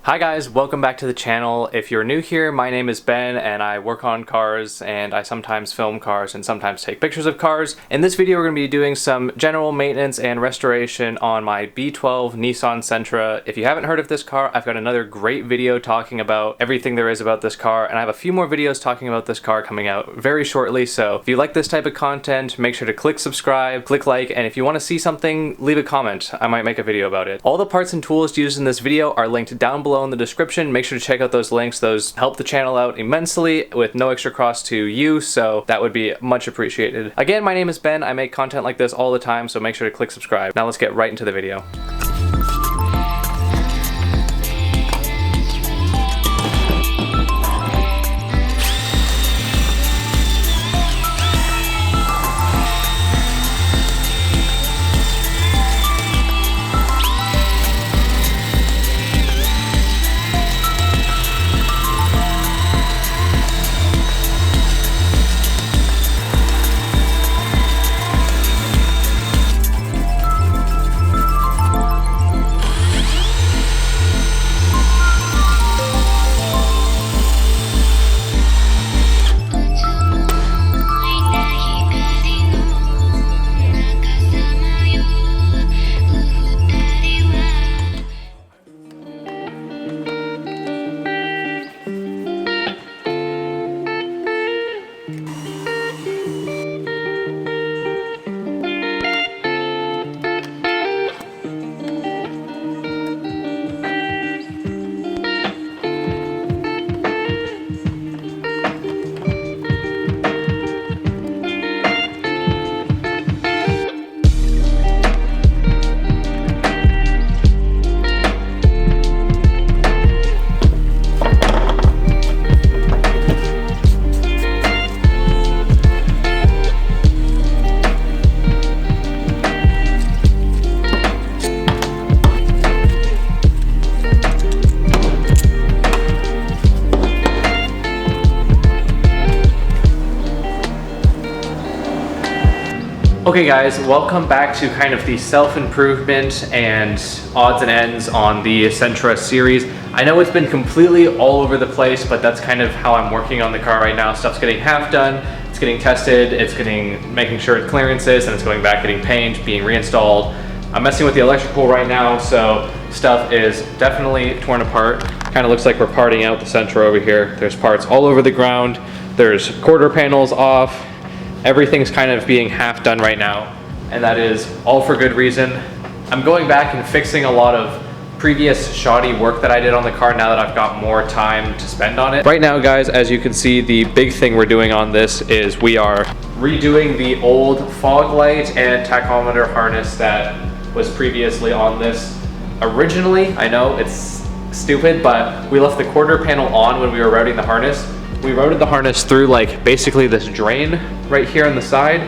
Hi guys, welcome back to the channel. If you're new here, my name is Ben and I work on cars and I sometimes film cars and sometimes take pictures of cars. In this video we're going to be doing some general maintenance and restoration on my B12 Nissan Sentra. If you haven't heard of this car, I've got another great video talking about everything there is about this car, and I have a few more videos talking about this car coming out very shortly. So if you like this type of content, make sure to click subscribe, click like, and if you want to see something, leave a comment. I might make a video about it. All the parts and tools used in this video are linked down below in the description. Make sure to check out those links. Those help the channel out immensely with no extra cost to you, so that would be much appreciated. Again, my name is Ben. I make content like this all the time, so make sure to click subscribe. Now let's get right into the video. Okay guys, welcome back to kind of the self-improvement and odds and ends on the Sentra series. I know it's been completely all over the place, but that's kind of how I'm working on the car right now. Stuff's getting half done, it's getting tested, making sure it clearances, and it's going back, getting paint, being reinstalled. I'm messing with the electrical right now, so stuff is definitely torn apart. Kind of looks like we're parting out the Sentra over here. There's parts all over the ground, there's quarter panels off. Everything's kind of being half done right now, and that is all for good reason. I'm going back and fixing a lot of previous shoddy work that I did on the car now that I've got more time to spend on it. Right now, guys, as you can see, the big thing we're doing on this is we are redoing the old fog light and tachometer harness that was previously on this. Originally, I know it's stupid, but we left the quarter panel on when we were routing the harness. We routed the harness through like basically this drain right here on the side,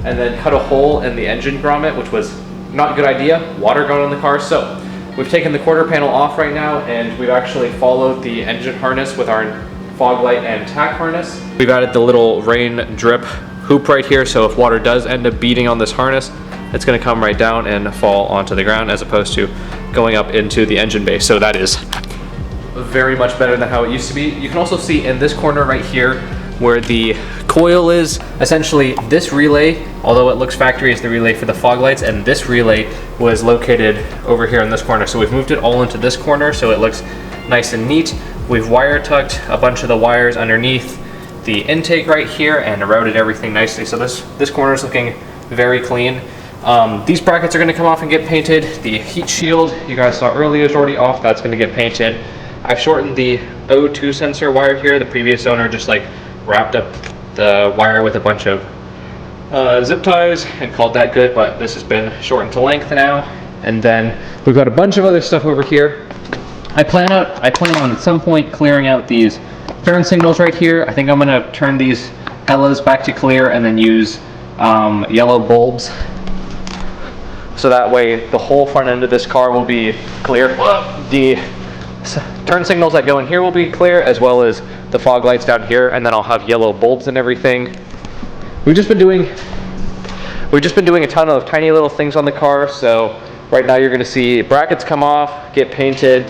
and then cut a hole in the engine grommet, which was not a good idea. Water got on the car, so we've taken the quarter panel off right now, and we've actually followed the engine harness with our fog light and tack harness. We've added the little rain drip hoop right here, so if water does end up beating on this harness, it's going to come right down and fall onto the ground as opposed to going up into the engine bay. So that is very much better than how it used to be. You can also see in this corner right here where the coil is, essentially this relay, although it looks factory, is the relay for the fog lights, and this relay was located over here in this corner. So we've moved it all into this corner so it looks nice and neat. We've wire tucked a bunch of the wires underneath the intake right here and routed everything nicely. So this corner is looking very clean. These brackets are going to come off and get painted. The heat shield you guys saw earlier is already off. That's going to get painted. I've shortened the O2 sensor wire here. The previous owner just like wrapped up the wire with a bunch of zip ties and called that good, but this has been shortened to length now. And then we've got a bunch of other stuff over here. I plan on at some point clearing out these turn signals right here. I think I'm gonna turn these LEDs back to clear and then use yellow bulbs. So that way the whole front end of this car will be clear. The turn signals that go in here will be clear, as well as the fog lights down here, and then I'll have yellow bulbs and everything. We've just been doing a ton of tiny little things on the car, so right now you're going to see brackets come off, get painted,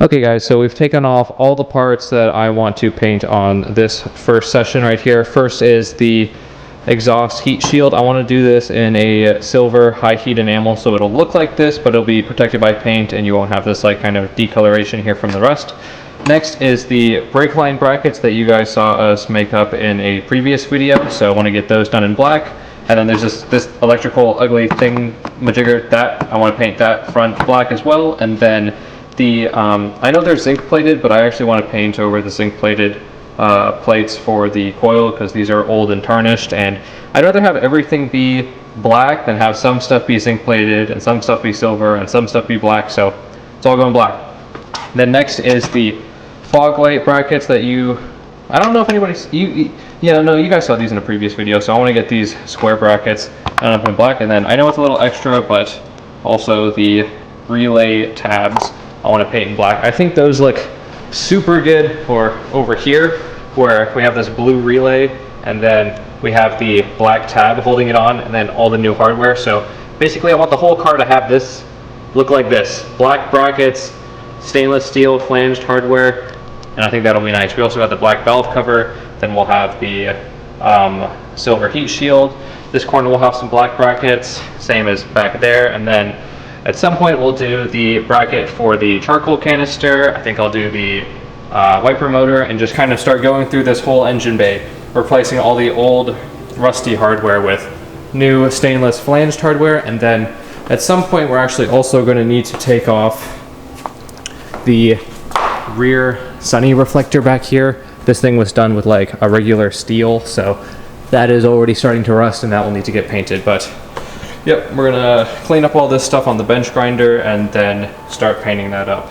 Okay guys, so we've taken off all the parts that I want to paint on this first session right here. First is the exhaust heat shield. I want to do this in a silver high heat enamel, so it'll look like this, but it'll be protected by paint and you won't have this like kind of decoloration here from the rust. Next is the brake line brackets that you guys saw us make up in a previous video, so I want to get those done in black. And then there's this electrical ugly thing majigger that I want to paint that front black as well. And then the I know they're zinc plated, but I actually want to paint over the zinc plated plates for the coil because these are old and tarnished, and I'd rather have everything be black than have some stuff be zinc plated and some stuff be silver and some stuff be black, so it's all going black. Then next is the fog light brackets that I don't know if anybody's you guys saw these in a previous video, so I want to get these square brackets done up in black. And then I know it's a little extra, but also the relay tabs I want to paint in black. I think those look super good for over here where we have this blue relay and then we have the black tab holding it on and then all the new hardware. So basically I want the whole car to have this look like this. Black brackets, stainless steel flanged hardware, and I think that'll be nice. We also got the black valve cover, then we'll have the silver heat shield. This corner will have some black brackets, same as back there, and then at some point we'll do the bracket for the charcoal canister. I think I'll do the wiper motor and just kind of start going through this whole engine bay, replacing all the old rusty hardware with new stainless flanged hardware. And then at some point we're actually also going to need to take off the rear sunny reflector back here. This thing was done with like a regular steel, so that is already starting to rust and that will need to get painted. But yep, we're gonna clean up all this stuff on the bench grinder and then start painting that up.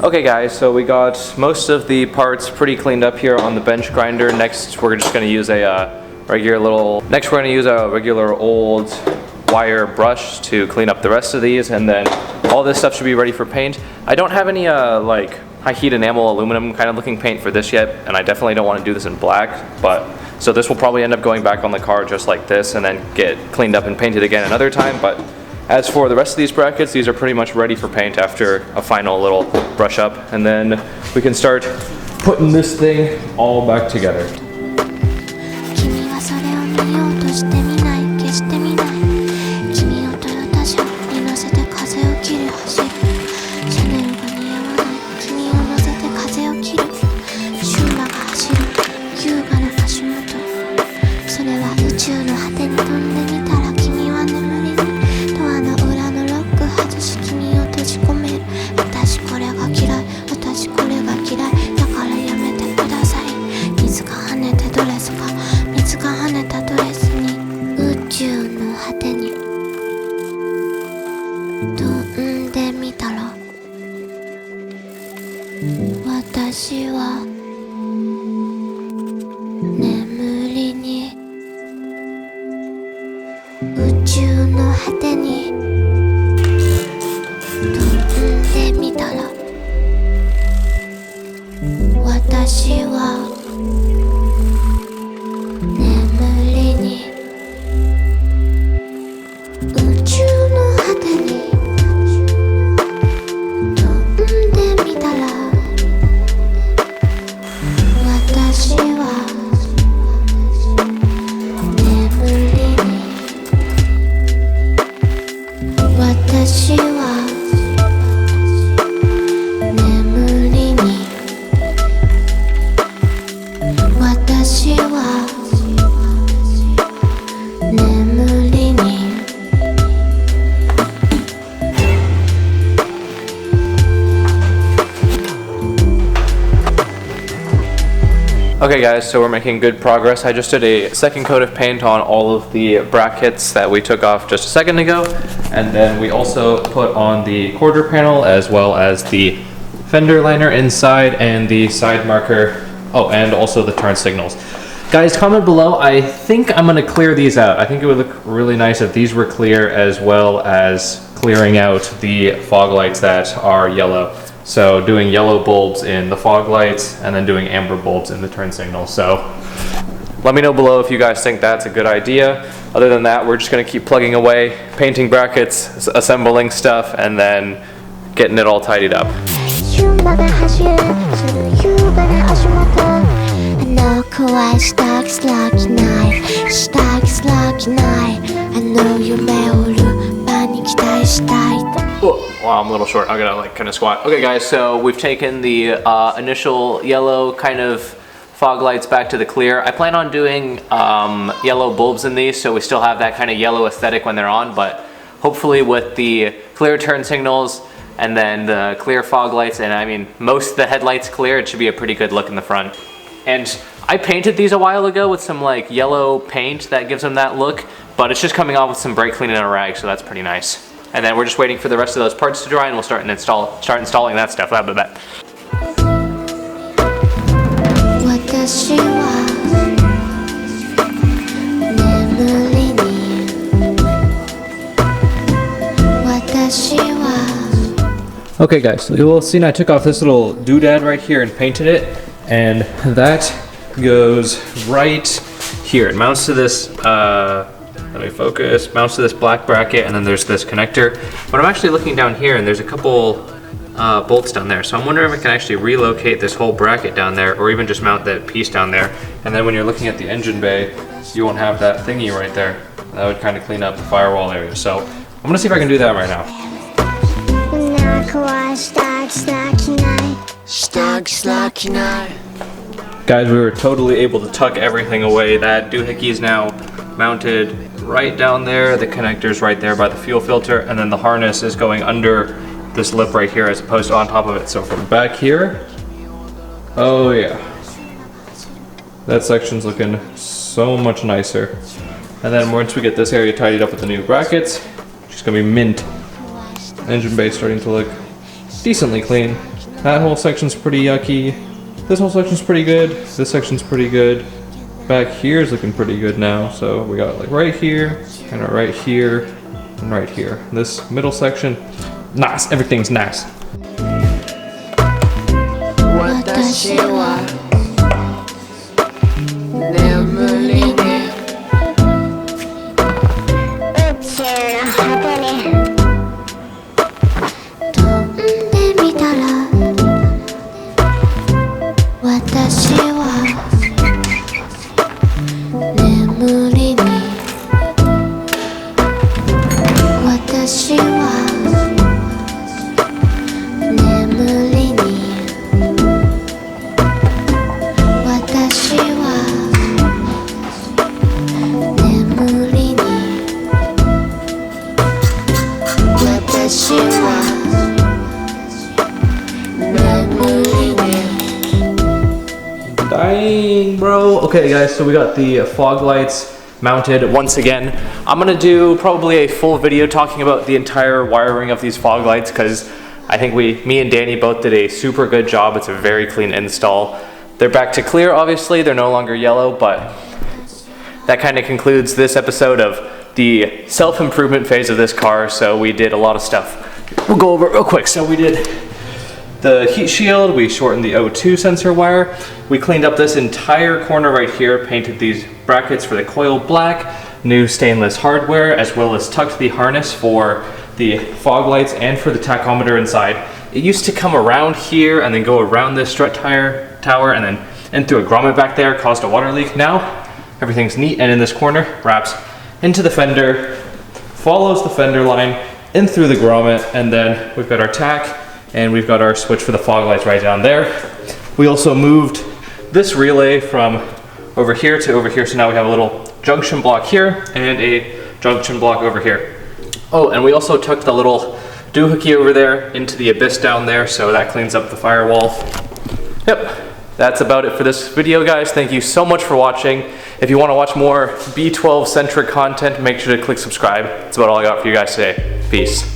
Okay guys, so we got most of the parts pretty cleaned up here on the bench grinder. Next we're just going to use a regular old wire brush to clean up the rest of these, and then all this stuff should be ready for paint. I don't have any like high heat enamel aluminum kind of looking paint for this yet, and I definitely don't want to do this in black, but so this will probably end up going back on the car just like this and then get cleaned up and painted again another time. But as for the rest of these brackets, these are pretty much ready for paint after a final little brush up, and then we can start putting this thing all back together. Hate 私は眠りに Okay guys, so we're making good progress. I just did a second coat of paint on all of the brackets that we took off just a second ago. And then we also put on the quarter panel as well as the fender liner inside and the side marker. Oh, and also the turn signals. Guys, comment below. I think I'm gonna clear these out. I think it would look really nice if these were clear as well as clearing out the fog lights that are yellow. So doing yellow bulbs in the fog lights and then doing amber bulbs in the turn signals. So let me know below if you guys think that's a good idea. Other than that, we're just gonna keep plugging away, painting brackets, assembling stuff, and then getting it all tidied up. Wow, I'm a little short. I gotta like kind of squat. Okay guys, so we've taken the initial yellow kind of fog lights back to the clear. I plan on doing yellow bulbs in these, so we still have that kind of yellow aesthetic when they're on, but hopefully with the clear turn signals and then the clear fog lights, and I mean most of the headlights clear, it should be a pretty good look in the front. And I painted these a while ago with some like yellow paint that gives them that look, but it's just coming off with some brake clean and a rag, so that's pretty nice. And then we're just waiting for the rest of those parts to dry, and we'll start installing that stuff. Okay guys, so you will see I took off this little doodad right here and painted it, and that goes right here. It mounts to this let me focus. Mounts to this black bracket, and then there's this connector. But I'm actually looking down here, and there's a couple bolts down there. So I'm wondering if I can actually relocate this whole bracket down there, or even just mount that piece down there. And then when you're looking at the engine bay, you won't have that thingy right there. That would kind of clean up the firewall area. So I'm gonna see if I can do that right now. Guys, we were totally able to tuck everything away. That doohickey is now mounted right down there. The connector's right there by the fuel filter, and then the harness is going under this lip right here as opposed to on top of it. So from back here, oh yeah, that section's looking so much nicer. And then once we get this area tidied up with the new brackets, it's gonna be mint. Engine bay starting to look decently clean. That whole section's pretty yucky. This whole section's pretty good. This section's pretty good. Back here is looking pretty good now. So we got like right here, kind of right here, and right here. This middle section, nice. Everything's nice. Dang, bro. Okay guys, so we got the fog lights mounted once again. I'm gonna do probably a full video talking about the entire wiring of these fog lights, because I think me and Danny both did a super good job. It's a very clean install. They're back to clear, obviously. They're no longer yellow, but that kind of concludes this episode of the self-improvement phase of this car. So we did a lot of stuff. We'll go over it real quick. So we did the heat shield, we shortened the O2 sensor wire, we cleaned up this entire corner right here, painted these brackets for the coil black, new stainless hardware, as well as tucked the harness for the fog lights and for the tachometer inside. It used to come around here and then go around this strut tower and then in through a grommet back there, caused a water leak. Now everything's neat, and in this corner wraps into the fender, follows the fender line in through the grommet, and then we've got our tack and we've got our switch for the fog lights right down there. We also moved this relay from over here to over here. So now we have a little junction block here and a junction block over here. Oh, and we also took the little doohickey over there into the abyss down there, so that cleans up the firewall. Yep, that's about it for this video, guys. Thank you so much for watching. If you want to watch more B12 Sentra content, make sure to click subscribe. That's about all I got for you guys today. Peace.